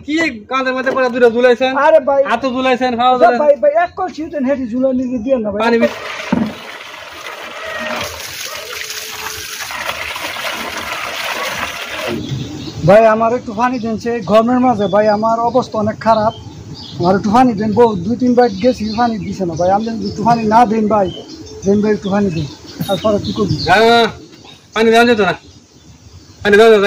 কি কাঁধের মধ্যে করে দুটো ঝুলাইছেন? আরে ভাই হাত ঝুলাইছেন, ভাই ভাই এক কলসি হেঁটে ঝুলানি দিয়ে না ভাই। ভাই আমার একটু পানি দেন, সে গরমের মাঝে ভাই আমার অবস্থা অনেক খারাপ, আমার একটু পানি দেন। বহু 2-3 বার গেছি, পানি দিছে না ভাই। আমি একটু পানি না দেন ভাই, দেন ভাই একটু পানি দেন। আর পরে কি করবি? পানি দেওয়া যেত না, পানি দেওয়া যেত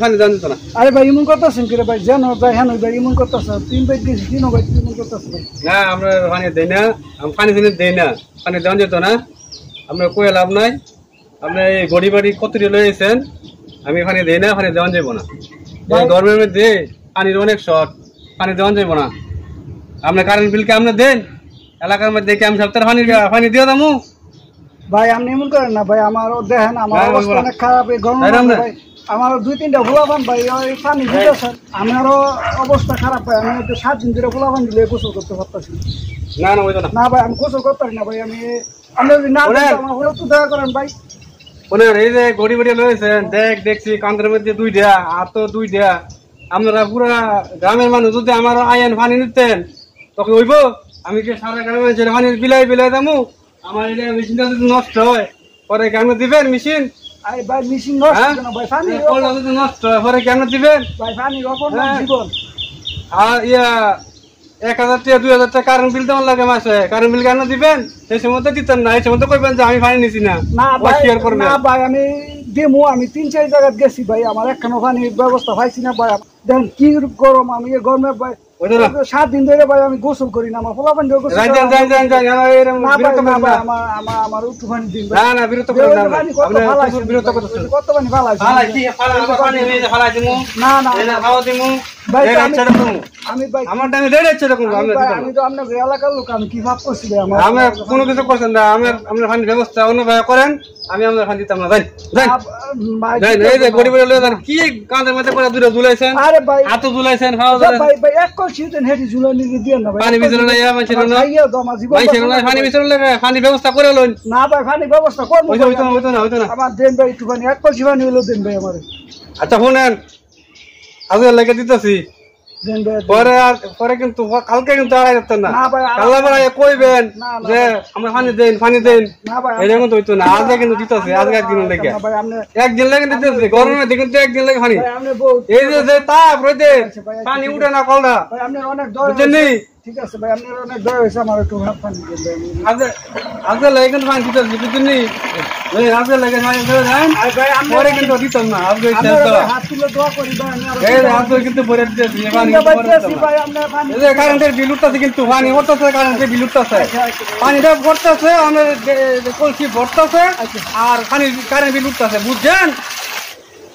পানি দেওয়া যেত না। আরে ভাই এমন করতেছেন কি রে ভাই? যেন ভাই হ্যাঁ ভাই এমন করতেছে, 3 বার গেছি 3 ভাই এমন করতেছে ভাই। না আমরা পানি দেই না, আমি পানি দেই না, পানি দেওয়া যেত না। আপনার কয়ে লাভ নাই, আপনি এই গড়ি বাড়ি কতটি লয়েছেন, আমি পানি দেই না, পানি দেওয়া যাব না। গরমের মধ্যে পানির অনেক শর্ট, পানি দেওয়া যাব না। আপনার কারেন্ট বিল কে আপনি দেন? এলাকার মধ্যে কি আমি সপ্তাহে পানি দিয়ে দামু? ভাই আপনি এমন করেন না ভাই, আমারও দেখেন আমার অবস্থা অনেক খারাপ এই গরমের মধ্যে ভাই। আমারও 2-3টা গোলাপান ভাই ওই পানি দিতেছেন, আমারও অবস্থা খারাপ ভাই। আমি একটু 7 দিন ধরে গোলাপান দিলে গোসল করতে পারতেছি না। না ওইটা না ভাই, আমি গোসল করতে পারি না ভাই। আমি যদি না আমার হলো তো দয়া করেন ভাই। এই যে গড়ি বাড়ি লয়েছেন, দেখছি কান্দের মধ্যে 2টা আর তো 2টা। আপনারা পুরা গ্রামের মানুষ যদি আমার আইন পানি নিতেন তখন হইব? আমি কি সারা গ্রামের মানুষের পানি বিলাই দামু? আমার মেশিনটা যদি নষ্ট হয় পরে কেমন দিবেন মেশিন? ভাই মেশিন নষ্ট ভাই, পানি নষ্ট হয় পরে কেমন দিবেন ভাই? পানি জীবন। আর 1000 টাকা 2000 টাকা কারেন্ট বিল দেওয়ার লাগে মাসে, কারেন্ট বিল কেন দিবেন? সেই সময় তো দিতেন না, এই সময় তো কইবেন যে আমি পানি নিছি না। না ভাই আমি দেমু, আমি 3-4 জায়গায় গেছি ভাই, আমার একখানো পানির ব্যবস্থা পাইছি না ভাই। দেখেন কি গরম, আমি গরমে ভাই 7 দিন ধরে ভাই আমি গোসল করি না। আমার পোলা পানি আমার একটু পানি দিন। না বিরত করেন না, বিরত করতেছেন। কত পানি ফালাইছি না না ভাই, আমি ভাই আমার টাইমে দেড় হচ্ছে এরকম। আমি তো আপনার এলাকার লোক, আমি কি ভাব করছি ভাই? আমি কোনো কিছু করছেন না, আপনার পানির ব্যবস্থা অন্যভাবে করেন, আমি আপনার পানি দিতাম না। এই যে গরিব কি কাঁধের মধ্যে করে দুটো ঝুলাইছেন, হাত ঝুলাইছেন, ভাই ভাই এক কলসি হেঁটে ঝুলানি দিয়ে না ভাই। পানি বিচরণ পানি বিচরণ পানির ব্যবস্থা করে লইন। না ভাই পানির ব্যবস্থা করবো না। আমার দেন ভাই একটু পানি, এক কলসি পানি হলো দেন ভাই আমার। আচ্ছা শুনেন, আজ লেগে দিতেছি, পরে কিন্তু কালকে কিন্তু আড়াই যেতেন না। কাল্লা কইবেন যে আমরা পানি দেন এরকম তো হইতো না। আজকে কিন্তু দিতেছে, আজকে একদিন লেগে, একদিন লেগে দিতেছে। গরমের দিকে কিন্তু একদিন লেগে পানি, এই যে তাপ রোদে পানি উঠে না কলটা, বুঝছেন? ঠিক আছে ভাই, আপনার অনেক দয়া হয়েছে, আমার একটু পানি দেন। আজকে লেগে কিন্তু পানি দিতেছে, বুঝছেন? আজকে লেগে পরে কিন্তু দিতাম না। আজকে হাত তুলে দোয়া করি ভাই, কিন্তু ভরে দিতেছি কারেন্টের বিল উঠতেছে, কিন্তু পানি ভরতেছে, কারেন্টের বিল উঠতেছে, পানিটা ভরতেছে, আমাদের কলসি ভরতেছে আর পানি কারেন্ট বিল উঠতেছে, বুঝছেন?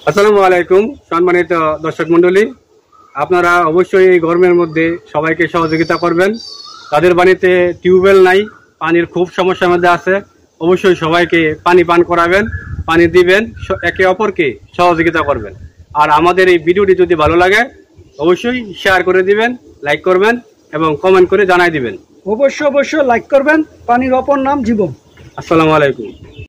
আসসালামু আলাইকুম সম্মানিত দর্শক মন্ডলী, আপনারা অবশ্যই এই গরমের মধ্যে সবাইকে সহযোগিতা করবেন। তাদের বাড়িতে টিউবওয়েল নাই, পানির খুব সমস্যার মধ্যে আছে, অবশ্যই সবাইকে পানি পান করাবেন, পানি দিবেন, একে অপরকে সহযোগিতা করবেন। আর আমাদের এই ভিডিওটি যদি ভালো লাগে অবশ্যই শেয়ার করে দিবেন, লাইক করবেন এবং কমেন্ট করে জানাই দিবেন। অবশ্যই লাইক করবেন। পানির অপর নাম জীবন। আসসালামু আলাইকুম।